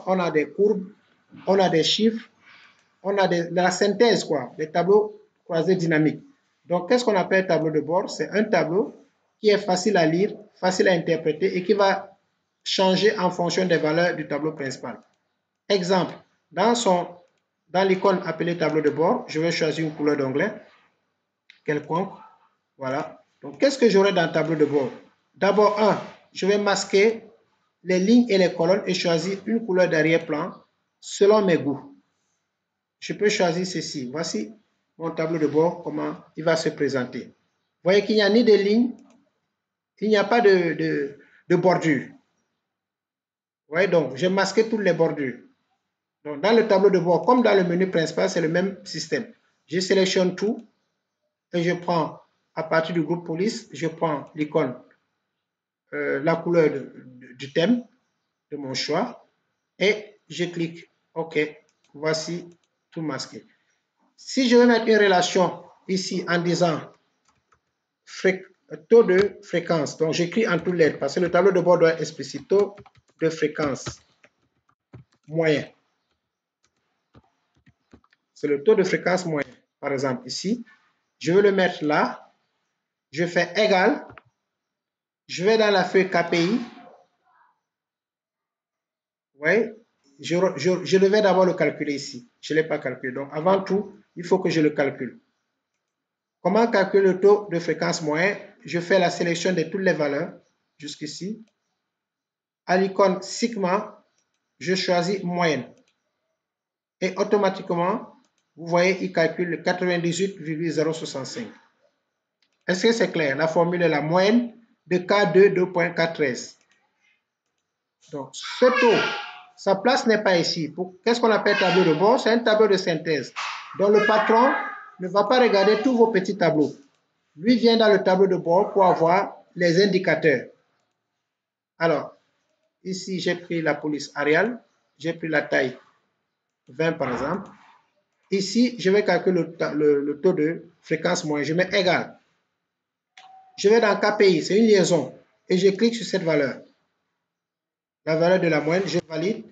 on a des courbes, on a des chiffres, on a de la synthèse, quoi, des tableaux croisés dynamiques. Donc, qu'est-ce qu'on appelle tableau de bord? C'est un tableau qui est facile à lire, facile à interpréter et qui va changer en fonction des valeurs du tableau principal. Exemple, dans l'icône appelée tableau de bord, je vais choisir une couleur d'onglet quelconque. Voilà. Donc, qu'est-ce que j'aurai dans le tableau de bord? D'abord, je vais masquer les lignes et les colonnes et choisir une couleur d'arrière-plan selon mes goûts. Je peux choisir ceci. Voici mon tableau de bord, comment il va se présenter. Vous voyez qu'il n'y a ni de lignes, il n'y a pas de bordure. Vous voyez donc, j'ai masqué toutes les bordures. Donc, dans le tableau de bord, comme dans le menu principal, c'est le même système. Je sélectionne tout et je prends, à partir du groupe police, je prends l'icône, la couleur du thème de mon choix et je clique OK. Voici tout masqué. Si je veux mettre une relation ici en disant taux de fréquence, donc j'écris en toutes lettres parce que le tableau de bord doit être explicite, taux de fréquence moyen. C'est le taux de fréquence moyen. Par exemple, ici, je veux le mettre là, je fais égal, je vais dans la feuille KPI, vous voyez, je devais d'abord le calculer ici. Je ne l'ai pas calculé. Donc, avant tout, il faut que je le calcule. Comment calculer le taux de fréquence moyen? Je fais la sélection de toutes les valeurs jusqu'ici. À l'icône sigma, je choisis moyenne. Et automatiquement, vous voyez, il calcule le 98,065. Est-ce que c'est clair? La formule est la moyenne de K2 2.413. Donc, ce taux, sa place n'est pas ici. Qu'est-ce qu'on appelle tableau de bord? C'est un tableau de synthèse. Donc, le patron ne va pas regarder tous vos petits tableaux. Lui vient dans le tableau de bord pour avoir les indicateurs. Alors, ici, j'ai pris la police Arial. J'ai pris la taille 20 par exemple. Ici, je vais calculer le taux de fréquence moyenne. Je mets égal. Je vais dans KPI, c'est une liaison. Et je clique sur cette valeur. La valeur de la moyenne, je valide.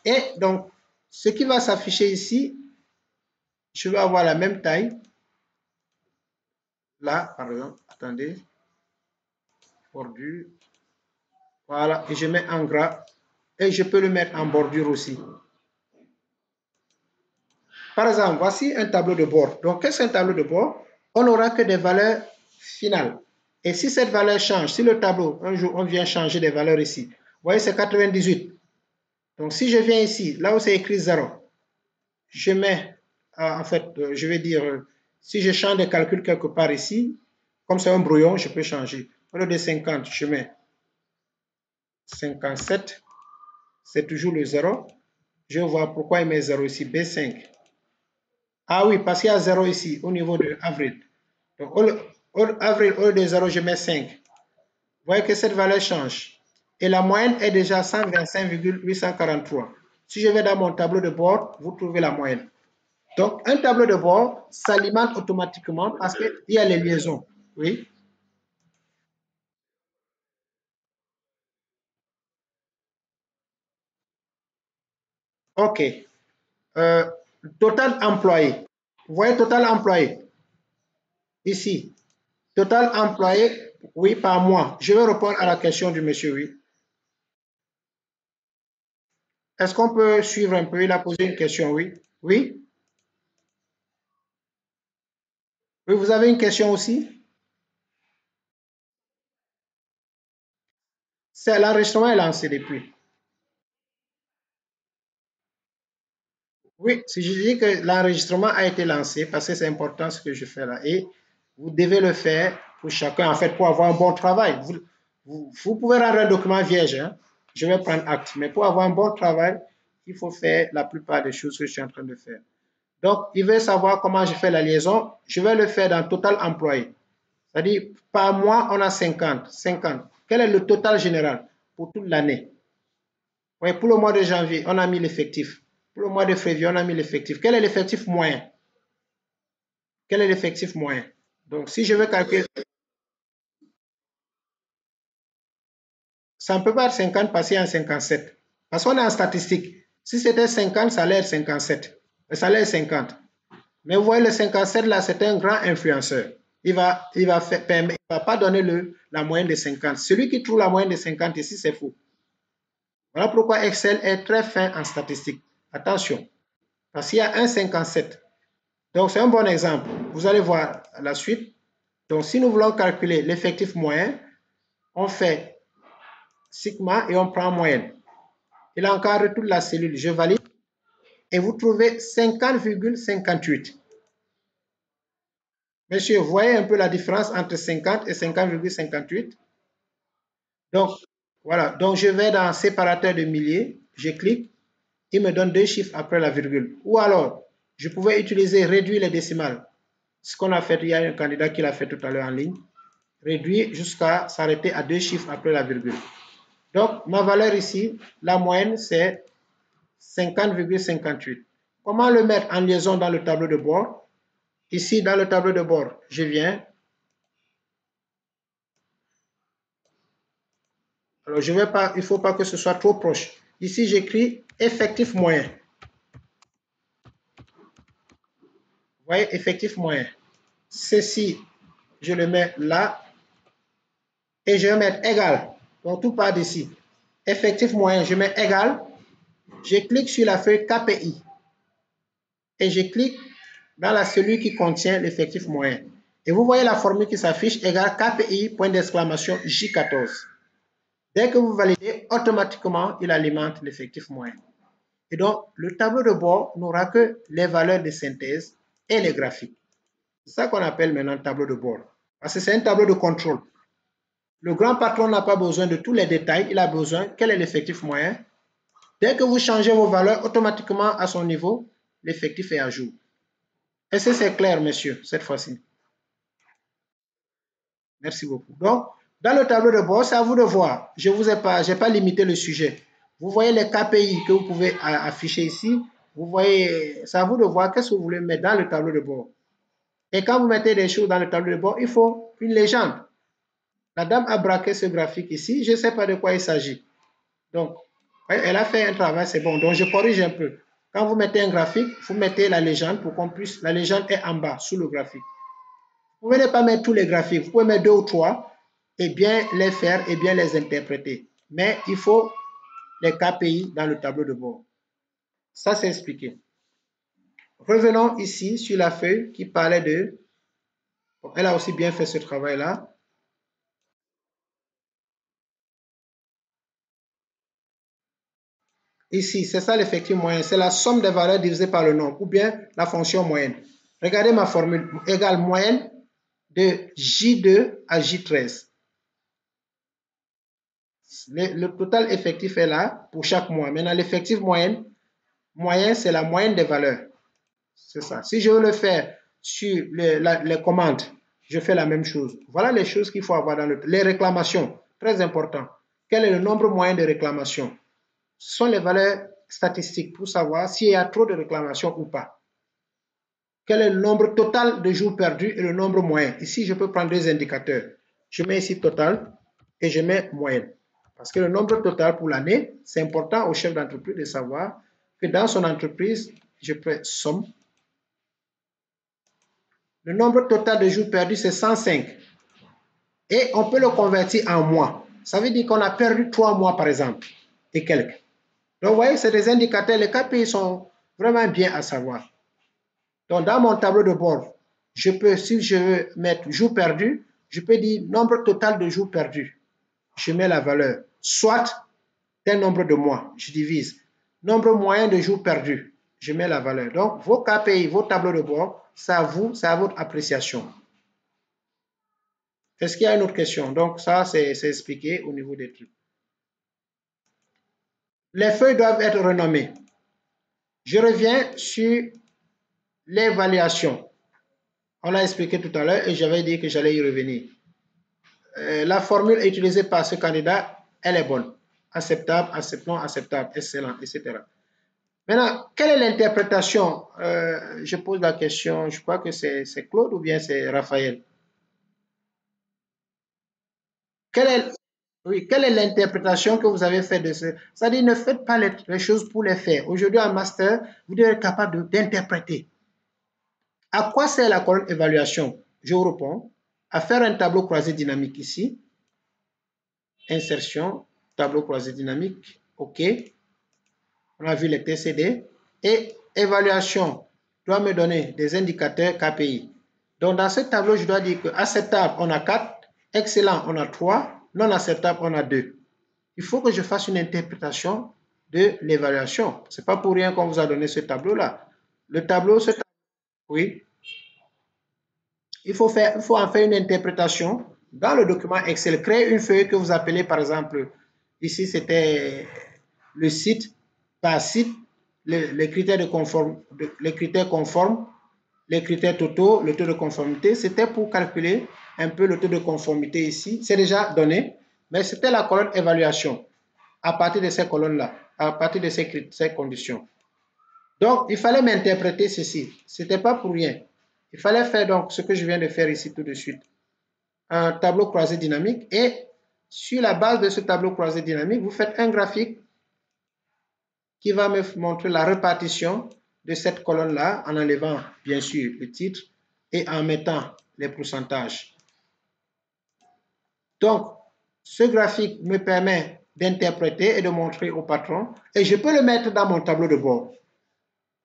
Et donc, ce qui va s'afficher ici, je vais avoir la même taille. Là, par exemple, attendez. Bordure. Voilà, et je mets en gras. Et je peux le mettre en bordure aussi. Par exemple, voici un tableau de bord. Donc, qu'est-ce qu'un tableau de bord? On n'aura que des valeurs finales. Et si cette valeur change, si le tableau, un jour, on vient changer des valeurs ici, vous voyez, c'est 98. Donc, si je viens ici, là où c'est écrit 0, je mets, en fait, je vais dire, si je change de calcul quelque part ici, comme c'est un brouillon, je peux changer. Au lieu de 50, je mets 57. C'est toujours le 0. Je vais voir pourquoi il met 0 ici, B5. Ah oui, parce qu'il y a 0 ici, au niveau de avril. Donc, avril, au lieu de 0, je mets 5. Vous voyez que cette valeur change. Et la moyenne est déjà 125,843. Si je vais dans mon tableau de bord, vous trouvez la moyenne. Donc, un tableau de bord s'alimente automatiquement parce qu'il y a les liaisons. Oui. OK. Total employé. Vous voyez total employé. Ici. Total employé, oui, par mois. Je vais répondre à la question du monsieur, oui. Est-ce qu'on peut suivre un peu? Il a posé une question, oui. Oui? Oui, vous avez une question aussi? C'est l'enregistrement est lancé depuis. Oui, si je dis que l'enregistrement a été lancé, parce que c'est important ce que je fais là, et vous devez le faire pour chacun, en fait, pour avoir un bon travail. Vous pouvez rendre un document vierge, hein? Je vais prendre acte, mais pour avoir un bon travail, il faut faire la plupart des choses que je suis en train de faire. Donc, il veut savoir comment je fais la liaison. Je vais le faire dans total employé. C'est-à-dire, par mois, on a 50. 50. Quel est le total général pour toute l'année? Oui, pour le mois de janvier, on a mis l'effectif. Pour le mois de février, on a mis l'effectif. Quel est l'effectif moyen? Quel est l'effectif moyen? Donc, si je veux calculer, ça ne peut pas être 50 passé en 57. Parce qu'on est en statistique. Si c'était 50, ça allait être 57. Ça allait être 50. Mais vous voyez, le 57 là, c'est un grand influenceur. Il va pas donner la moyenne de 50. Celui qui trouve la moyenne de 50 ici, c'est faux. Voilà pourquoi Excel est très fin en statistique. Attention, parce qu'il y a un 57. Donc, c'est un bon exemple. Vous allez voir la suite. Donc, si nous voulons calculer l'effectif moyen, on fait sigma et on prend moyenne. Il encadre toute la cellule. Je valide. Et vous trouvez 50,58. Monsieur, vous voyez un peu la différence entre 50 et 50,58? Donc, voilà. Donc, je vais dans séparateur de milliers. Je clique. Il me donne deux chiffres après la virgule. Ou alors, je pouvais utiliser réduire les décimales. Ce qu'on a fait, il y a un candidat qui l'a fait tout à l'heure en ligne. Réduire jusqu'à s'arrêter à deux chiffres après la virgule. Donc, ma valeur ici, la moyenne, c'est 50,58. Comment le mettre en liaison dans le tableau de bord? Ici, dans le tableau de bord, je viens. Alors, je vais pas, il ne faut pas que ce soit trop proche. Ici, j'écris effectif moyen. Vous voyez, effectif moyen. Ceci, je le mets là. Et je vais mettre égal. Donc, tout part d'ici. Effectif moyen, je mets égal. Je clique sur la feuille KPI. Et je clique dans la cellule qui contient l'effectif moyen. Et vous voyez la formule qui s'affiche égale KPI, point d'exclamation J14. Dès que vous validez, automatiquement, il alimente l'effectif moyen. Et donc, le tableau de bord n'aura que les valeurs de synthèse et les graphiques. C'est ça qu'on appelle maintenant le tableau de bord. Parce que c'est un tableau de contrôle. Le grand patron n'a pas besoin de tous les détails. Il a besoin, quel est l'effectif moyen? Dès que vous changez vos valeurs, automatiquement, à son niveau, l'effectif est à jour. Est-ce que c'est clair, messieurs, cette fois-ci? Merci beaucoup. Donc, dans le tableau de bord, c'est à vous de voir. Je n'ai pas limité le sujet. Vous voyez les KPI que vous pouvez afficher ici. Vous voyez, c'est à vous de voir qu'est-ce que vous voulez mettre dans le tableau de bord. Et quand vous mettez des choses dans le tableau de bord, il faut une légende. La dame a braqué ce graphique ici. Je ne sais pas de quoi il s'agit. Donc, elle a fait un travail, c'est bon. Donc, je corrige un peu. Quand vous mettez un graphique, vous mettez la légende pour qu'on puisse... La légende est en bas, sous le graphique. Vous ne pouvez pas mettre tous les graphiques. Vous pouvez mettre deux ou trois et bien les faire et bien les interpréter. Mais il faut les KPI dans le tableau de bord. Ça, c'est expliqué. Revenons ici sur la feuille qui parlait de... Bon, elle a aussi bien fait ce travail-là. Ici, c'est ça l'effectif moyen. C'est la somme des valeurs divisée par le nombre ou bien la fonction moyenne. Regardez ma formule. Égale moyenne de J2 à J13. Le total effectif est là pour chaque mois. Maintenant, l'effectif moyen, c'est la moyenne des valeurs. C'est ça. Si je veux le faire sur les commandes, je fais la même chose. Voilà les choses qu'il faut avoir dans les réclamations. Très important. Quel est le nombre moyen de réclamations? Ce sont les valeurs statistiques pour savoir s'il y a trop de réclamations ou pas. Quel est le nombre total de jours perdus et le nombre moyen? Ici, je peux prendre deux indicateurs. Je mets ici total et je mets moyenne. Parce que le nombre total pour l'année, c'est important au chef d'entreprise de savoir que dans son entreprise, je fais somme. Le nombre total de jours perdus, c'est 105. Et on peut le convertir en mois. Ça veut dire qu'on a perdu 3 mois, par exemple, et quelques. Donc, vous voyez, c'est des indicateurs. Les KPI sont vraiment bien à savoir. Donc, dans mon tableau de bord, je peux, si je veux mettre jours perdus, je peux dire nombre total de jours perdus. Je mets la valeur. Soit tel nombre de mois, je divise. Nombre moyen de jours perdus, je mets la valeur. Donc, vos KPI, vos tableaux de bord, c'est à vous, c'est à votre appréciation. Est-ce qu'il y a une autre question? Donc, ça, c'est expliqué au niveau des trucs. Les feuilles doivent être renommées. Je reviens sur l'évaluation. On l'a expliqué tout à l'heure et j'avais dit que j'allais y revenir. La formule utilisée par ce candidat, elle est bonne. Acceptable, non acceptable, excellent, etc. Maintenant, quelle est l'interprétation? Je pose la question, je crois que c'est Claude ou bien c'est Raphaël. Quelle est Oui, quelle est l'interprétation que vous avez faite de ce? C'est-à-dire, ne faites pas les choses pour les faire. Aujourd'hui, en master, vous devez être capable d'interpréter. À quoi sert la colonne évaluation? Je vous réponds. À faire un tableau croisé dynamique ici. Insertion, tableau croisé dynamique. OK. On a vu les TCD. Et évaluation doit me donner des indicateurs KPI. Donc, dans ce tableau, je dois dire que acceptable, on a 4. Excellent, on a 3. Non acceptable, on a 2. Il faut que je fasse une interprétation de l'évaluation. Ce n'est pas pour rien qu'on vous a donné ce tableau-là. Le tableau, oui, il faut en faire une interprétation dans le document Excel. Créez une feuille que vous appelez, par exemple, ici c'était le site, par site, les critères conformes, les critères totaux, le taux de conformité. C'était pour calculer un peu le taux de conformité ici. C'est déjà donné, mais c'était la colonne évaluation à partir de ces colonnes-là, à partir de ces conditions. Donc, il fallait m'interpréter ceci. Ce n'était pas pour rien. Il fallait faire donc ce que je viens de faire ici tout de suite. Un tableau croisé dynamique et sur la base de ce tableau croisé dynamique, vous faites un graphique qui va me montrer la répartition de cette colonne-là en enlevant bien sûr le titre et en mettant les pourcentages. Donc, ce graphique me permet d'interpréter et de montrer au patron et je peux le mettre dans mon tableau de bord.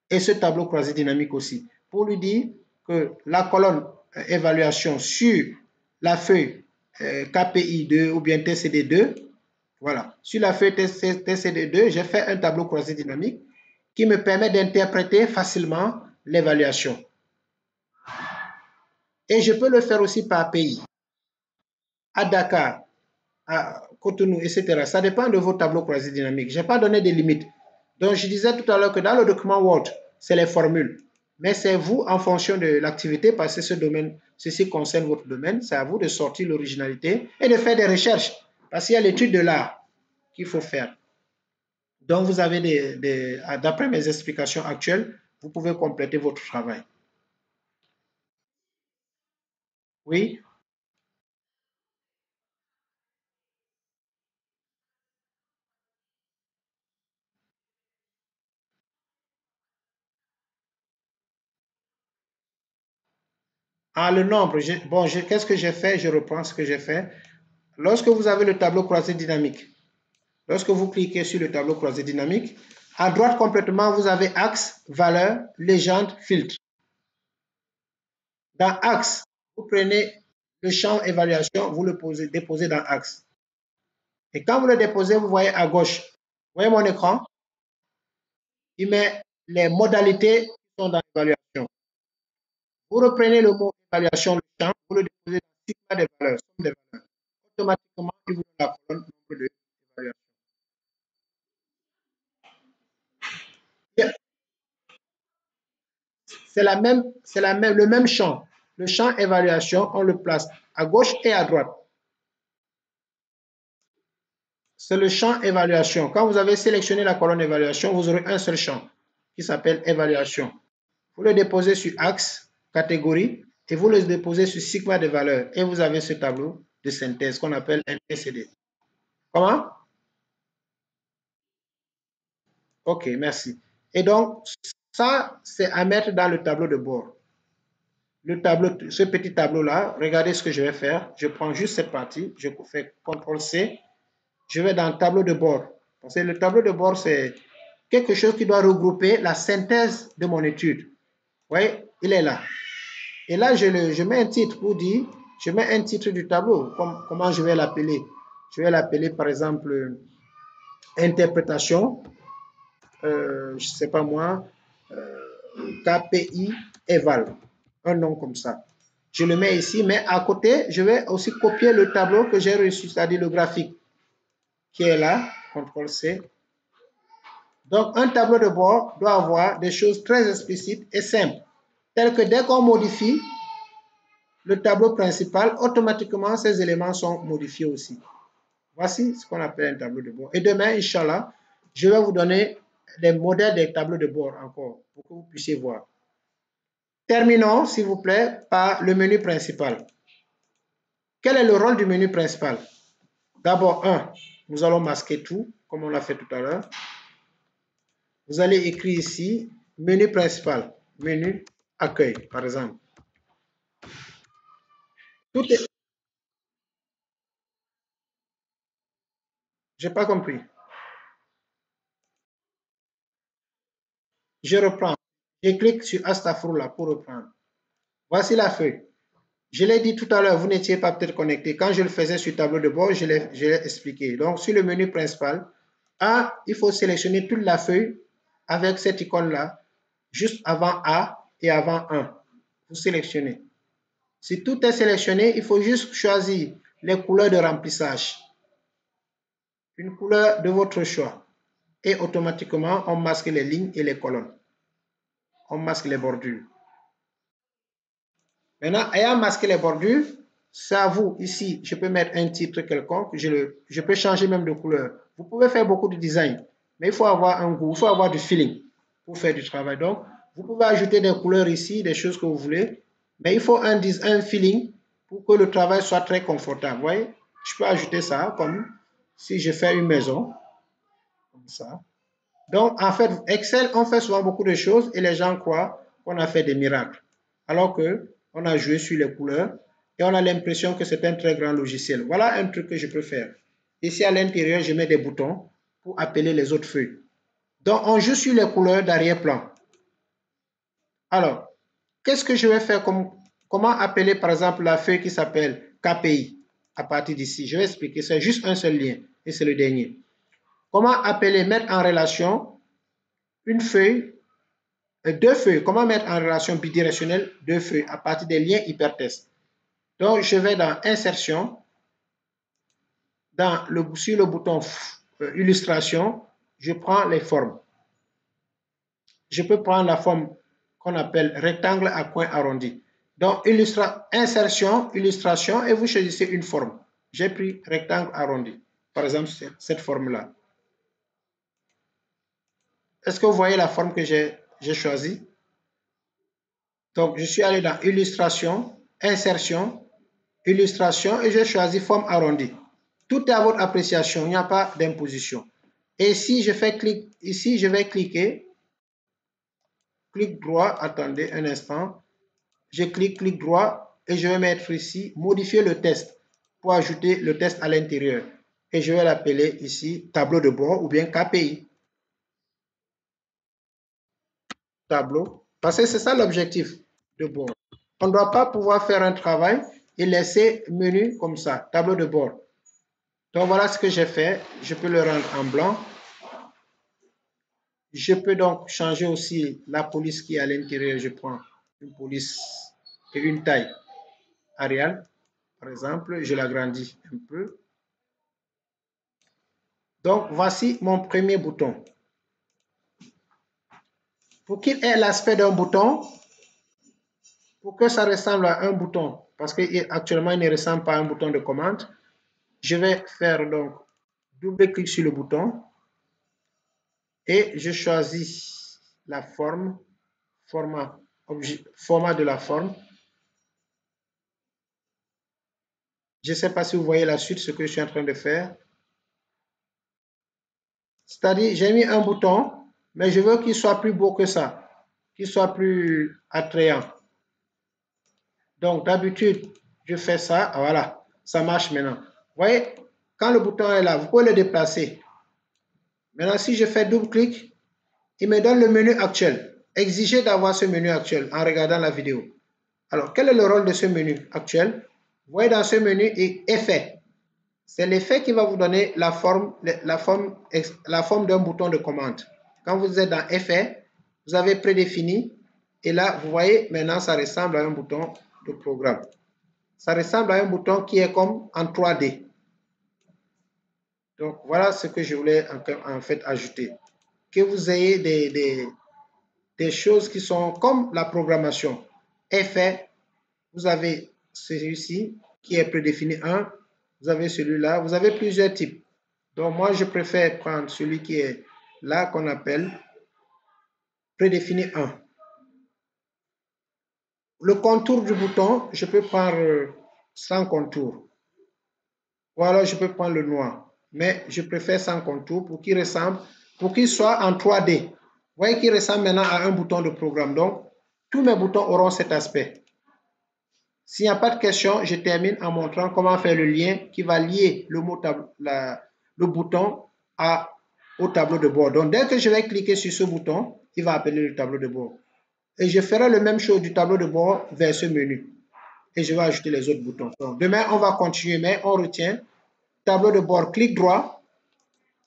Et ce tableau croisé dynamique aussi, pour lui dire que la colonne évaluation sur la feuille KPI2 ou bien TCD2, voilà, sur la feuille TCD2, j'ai fait un tableau croisé dynamique qui me permet d'interpréter facilement l'évaluation. Et je peux le faire aussi par pays. À Dakar, à Cotonou, etc. Ça dépend de vos tableaux croisés dynamiques. Je n'ai pas donné de limites. Donc, je disais tout à l'heure que dans le document Word, c'est les formules. Mais c'est vous, en fonction de l'activité, parce que ceci concerne votre domaine, c'est à vous de sortir l'originalité et de faire des recherches. Parce qu'il y a l'étude de l'art qu'il faut faire. Donc, vous avez d'après mes explications actuelles, vous pouvez compléter votre travail. Oui? Ah, le nombre. Qu'est-ce que j'ai fait? Je reprends ce que j'ai fait. Lorsque vous avez le tableau croisé dynamique, lorsque vous cliquez sur le tableau croisé dynamique, à droite complètement, vous avez axe, valeur, légende, filtre. Dans axe, vous prenez le champ évaluation, vous le déposez dans axe. Et quand vous le déposez, vous voyez à gauche, vous voyez mon écran, il met les modalités qui sont dans l'évaluation. Vous reprenez le mot évaluation, le champ, vous le déposez dans sigma des valeurs, somme des valeurs. Automatiquement, il vous donne la colonne nombre d'évaluation. C'est le même champ. Le champ évaluation, on le place à gauche et à droite. C'est le champ évaluation. Quand vous avez sélectionné la colonne évaluation, vous aurez un seul champ qui s'appelle évaluation. Vous le déposez sur axe, catégorie, et vous le déposez sur sigma de valeurs. Et vous avez ce tableau de synthèse qu'on appelle un TCD. Comment? Ok, merci. Et donc, ça, c'est à mettre dans le tableau de bord. Le tableau, ce petit tableau-là, regardez ce que je vais faire. Je prends juste cette partie, je fais CTRL-C, je vais dans le tableau de bord. Parce que le tableau de bord, c'est quelque chose qui doit regrouper la synthèse de mon étude. Vous voyez, il est là. Et là, je mets un titre pour dire, je mets un titre du tableau. Comment je vais l'appeler? Je vais l'appeler, par exemple, interprétation, je ne sais pas moi, KPI Eval. Un nom comme ça. Je le mets ici, mais à côté, je vais aussi copier le tableau que j'ai reçu, c'est-à-dire le graphique qui est là, CTRL-C. Donc, un tableau de bord doit avoir des choses très explicites et simples, telles que dès qu'on modifie le tableau principal, automatiquement, ces éléments sont modifiés aussi. Voici ce qu'on appelle un tableau de bord. Et demain, Inch'Allah, je vais vous donner des modèles des tableaux de bord encore, pour que vous puissiez voir. Terminons, s'il vous plaît, par le menu principal. Quel est le rôle du menu principal? D'abord, nous allons masquer tout, comme on l'a fait tout à l'heure. Vous allez écrire ici, menu principal, menu accueil, par exemple. Tout est... Je n'ai pas compris. Je reprends. Je clique sur Astaghfirullah pour reprendre. Voici la feuille. Je l'ai dit tout à l'heure, vous n'étiez pas peut-être connecté. Quand je le faisais sur tableau de bord, je l'ai expliqué. Donc, sur le menu principal, A, il faut sélectionner toute la feuille avec cette icône-là, juste avant A et avant 1. Vous sélectionnez. Si tout est sélectionné, il faut juste choisir les couleurs de remplissage. Une couleur de votre choix. Et automatiquement, on masque les lignes et les colonnes. On masque les bordures. Maintenant, ayant masqué les bordures, c'est à vous. Ici, je peux mettre un titre quelconque. Je peux changer même de couleur. Vous pouvez faire beaucoup de design, mais il faut avoir un goût, il faut avoir du feeling pour faire du travail. Donc, vous pouvez ajouter des couleurs ici, des choses que vous voulez, mais il faut un feeling pour que le travail soit très confortable. Vous voyez, je peux ajouter ça comme si je fais une maison, comme ça. Donc, en fait, Excel, on fait souvent beaucoup de choses et les gens croient qu'on a fait des miracles. Alors qu'on a joué sur les couleurs et on a l'impression que c'est un très grand logiciel. Voilà un truc que je peux faire. Ici, à l'intérieur, je mets des boutons pour appeler les autres feuilles. Donc, on joue sur les couleurs d'arrière-plan. Alors, qu'est-ce que je vais faire comment appeler, par exemple, la feuille qui s'appelle KPI à partir d'ici? Je vais expliquer. C'est juste un seul lien et c'est le dernier. Comment appeler, mettre en relation une feuille, deux feuilles. Comment mettre en relation bidirectionnelle deux feuilles à partir des liens hypertextes? Donc, je vais dans Insertion, sur le bouton Illustration, je prends les formes. Je peux prendre la forme qu'on appelle rectangle à coin arrondi. Donc, Insertion, Illustration, et vous choisissez une forme. J'ai pris rectangle arrondi. Par exemple, cette forme-là. Est-ce que vous voyez la forme que j'ai choisie? Donc, je suis allé dans Illustration, Insertion, Illustration, et j'ai choisi forme arrondie. Tout est à votre appréciation, il n'y a pas d'imposition. Et si je fais clic ici, je vais cliquer, clic droit, attendez un instant, je clic droit et je vais mettre ici, modifier le test pour ajouter le test à l'intérieur. Et je vais l'appeler ici tableau de bord ou bien KPI. Tableau, parce que c'est ça l'objectif de bord. On ne doit pas pouvoir faire un travail et laisser menu comme ça, tableau de bord. Donc voilà ce que j'ai fait. Je peux le rendre en blanc. Je peux donc changer aussi la police qui est à l'intérieur. Je prends une police et une taille Arial, par exemple. Je l'agrandis un peu. Donc voici mon premier bouton. Pour qu'il ait l'aspect d'un bouton, pour que ça ressemble à un bouton, parce qu'actuellement il ne ressemble pas à un bouton de commande, je vais faire donc double-clic sur le bouton et je choisis la forme, format de la forme. Je ne sais pas si vous voyez la suite, ce que je suis en train de faire. C'est-à-dire, j'ai mis un bouton, mais je veux qu'il soit plus beau que ça, qu'il soit plus attrayant. Donc, d'habitude, je fais ça. Voilà, ça marche maintenant. Vous voyez, quand le bouton est là, vous pouvez le déplacer. Maintenant, si je fais double-clic, il me donne le menu actuel. Exigez d'avoir ce menu actuel en regardant la vidéo. Alors, quel est le rôle de ce menu actuel? Vous voyez dans ce menu, effet. C'est l'effet qui va vous donner la forme d'un bouton de commande. Quand vous êtes dans effet, vous avez prédéfini. Et là, vous voyez, maintenant, ça ressemble à un bouton de programme. Ça ressemble à un bouton qui est comme en 3D. Donc, voilà ce que je voulais en fait ajouter. Que vous ayez des choses qui sont comme la programmation. Effet, vous avez celui-ci qui est prédéfini 1. Vous avez celui-là. Vous avez plusieurs types. Donc, moi, je préfère prendre celui qui est là, qu'on appelle prédéfini 1. Le contour du bouton, je peux prendre sans contour. Ou alors, je peux prendre le noir. Mais je préfère sans contour pour qu'il ressemble, pour qu'il soit en 3D. Vous voyez qu'il ressemble maintenant à un bouton de programme. Donc, tous mes boutons auront cet aspect. S'il n'y a pas de question, je termine en montrant comment faire le lien qui va lier le bouton au tableau de bord. Donc, dès que je vais cliquer sur ce bouton, il va appeler le tableau de bord. Et je ferai le même chose du tableau de bord vers ce menu. Et je vais ajouter les autres boutons. Donc, demain, on va continuer, mais on retient tableau de bord, clic droit.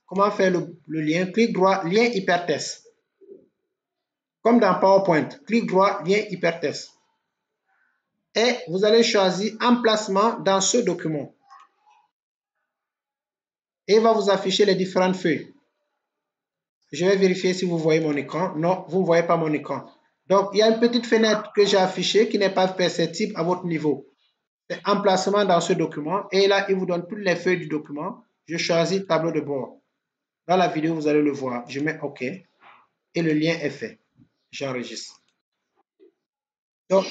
Comment faire le lien? Clic droit, lien hypertexte. Comme dans PowerPoint, clic droit, lien hypertexte. Et vous allez choisir emplacement dans ce document. Et il va vous afficher les différentes feuilles. Je vais vérifier si vous voyez mon écran. Non, vous ne voyez pas mon écran. Donc, il y a une petite fenêtre que j'ai affichée qui n'est pas perceptible à votre niveau. C'est emplacement dans ce document. Et là, il vous donne toutes les feuilles du document. Je choisis tableau de bord. Dans la vidéo, vous allez le voir. Je mets OK. Et le lien est fait. J'enregistre. Donc,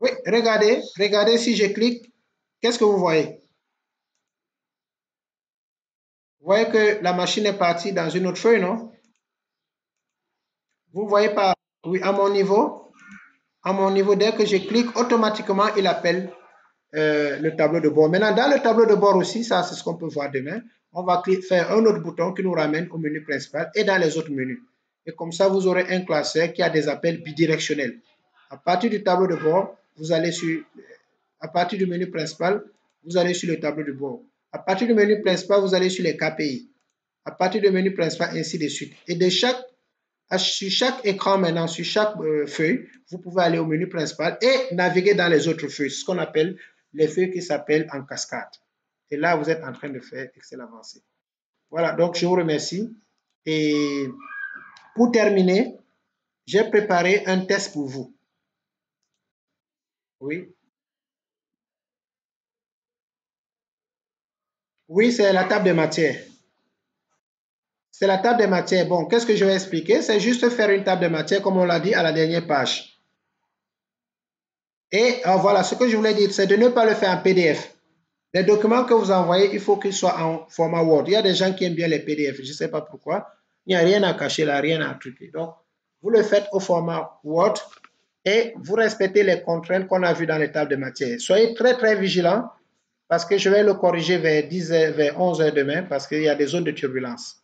oui, regardez si je clique, qu'est-ce que vous voyez? Vous voyez que la machine est partie dans une autre feuille, non? Vous ne voyez pas? Oui, à mon niveau, dès que je clique, automatiquement, il appelle le tableau de bord. Maintenant, dans le tableau de bord aussi, ça c'est ce qu'on peut voir demain, on va faire un autre bouton qui nous ramène au menu principal et dans les autres menus. Et comme ça, vous aurez un classeur qui a des appels bidirectionnels. À partir du tableau de bord, vous allez à partir du menu principal, vous allez sur le tableau de bord. À partir du menu principal, vous allez sur les KPI. À partir du menu principal, ainsi de suite. Et sur chaque écran maintenant, sur chaque feuille, vous pouvez aller au menu principal et naviguer dans les autres feuilles, ce qu'on appelle les feuilles qui s'appellent en cascade. Et là, vous êtes en train de faire excellent avancée. Voilà, donc je vous remercie. Et pour terminer, j'ai préparé un test pour vous. Oui. Oui, c'est la table de matière. C'est la table de matière. Bon, qu'est-ce que je vais expliquer? C'est juste faire une table de matière, comme on l'a dit à la dernière page. Et voilà, ce que je voulais dire, c'est de ne pas le faire en PDF. Les documents que vous envoyez, il faut qu'ils soient en format Word. Il y a des gens qui aiment bien les PDF, je ne sais pas pourquoi. Il n'y a rien à cacher là, rien à truquer. Donc, vous le faites au format Word et vous respectez les contraintes qu'on a vues dans les tables de matière. Soyez très, très vigilants parce que je vais le corriger vers 10h, vers 11h demain parce qu'il y a des zones de turbulence.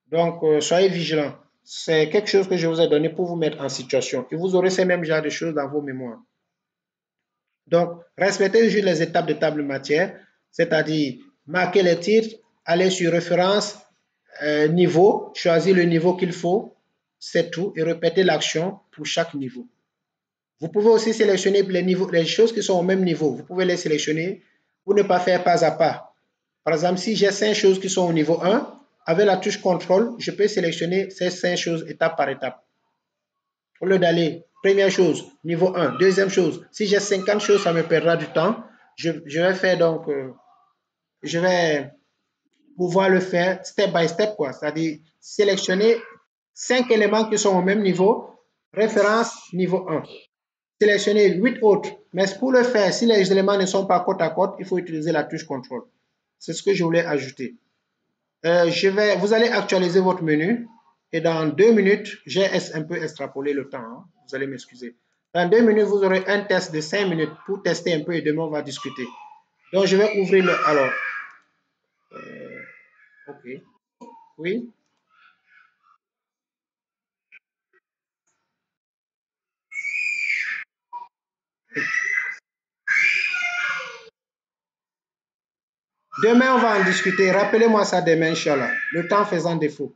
Donc, soyez vigilants. C'est quelque chose que je vous ai donné pour vous mettre en situation. Et vous aurez ces mêmes genres de choses dans vos mémoires. Donc, respectez juste les étapes de table matière, c'est-à-dire marquer les titres, aller sur référence, niveau, choisir le niveau qu'il faut, c'est tout, et répéter l'action pour chaque niveau. Vous pouvez aussi sélectionner les choses qui sont au même niveau. Vous pouvez les sélectionner pour ne pas faire pas à pas. Par exemple, si j'ai 5 choses qui sont au niveau 1, avec la touche contrôle, je peux sélectionner ces 5 choses étape par étape. Au lieu d'aller, première chose, niveau 1. Deuxième chose, si j'ai 50 choses, ça me perdra du temps. Je vais faire donc, je vais pouvoir le faire step by step, quoi. C'est-à-dire sélectionner 5 éléments qui sont au même niveau, référence niveau 1. Sélectionner 8 autres. Mais pour le faire, si les éléments ne sont pas côte à côte, il faut utiliser la touche contrôle. C'est ce que je voulais ajouter. Vous allez actualiser votre menu et dans 2 minutes, j'ai un peu extrapolé le temps, hein, vous allez m'excuser. Dans 2 minutes, vous aurez un test de 5 minutes pour tester un peu et demain, on va discuter. Donc, je vais ouvrir le... Alors, OK. Oui. Demain, on va en discuter. Rappelez-moi ça demain, Inch'Allah. Le temps faisant défaut.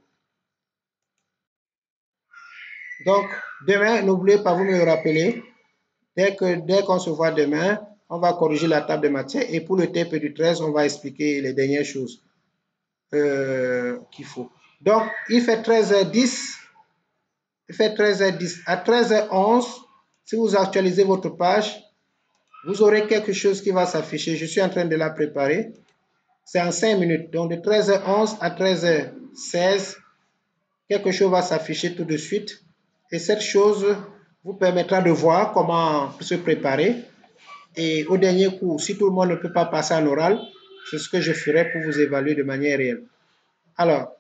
Donc, demain, n'oubliez pas, vous me le rappelez. Dès qu'on se voit demain, on va corriger la table de matière. Et pour le TP du 13, on va expliquer les dernières choses qu'il faut. Donc, il fait 13h10. Il fait 13h10. À 13h11, si vous actualisez votre page, vous aurez quelque chose qui va s'afficher. Je suis en train de la préparer. C'est en 5 minutes. Donc, de 13h11 à 13h16, quelque chose va s'afficher tout de suite. Et cette chose vous permettra de voir comment se préparer. Et au dernier cours, si tout le monde ne peut pas passer en oral, c'est ce que je ferai pour vous évaluer de manière réelle. Alors,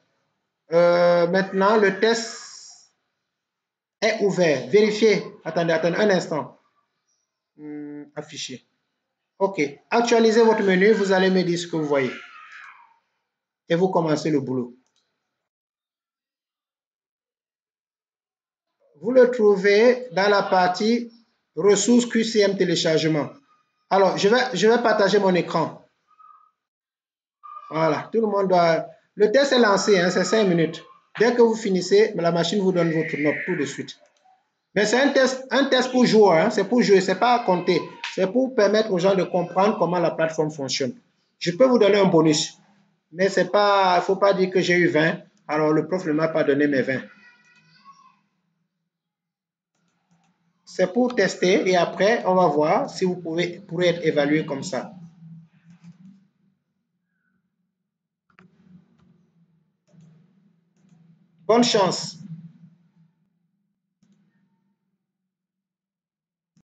maintenant, le test est ouvert. Vérifiez. Attendez un instant. Affiché. OK. Actualisez votre menu. Vous allez me dire ce que vous voyez. Et vous commencez le boulot. Vous le trouvez dans la partie ressources QCM téléchargement. Alors, je vais partager mon écran. Voilà, tout le monde doit... Le test est lancé, hein, c'est 5 minutes. Dès que vous finissez, la machine vous donne votre note tout de suite. Mais c'est un test pour jouer, hein, c'est pour jouer, c'est pas à compter. C'est pour permettre aux gens de comprendre comment la plateforme fonctionne. Je peux vous donner un bonus, mais c'est pas, il ne faut pas dire que j'ai eu 20, alors le prof ne m'a pas donné mes 20. C'est pour tester et après, on va voir si vous pourrez être évalué comme ça. Bonne chance.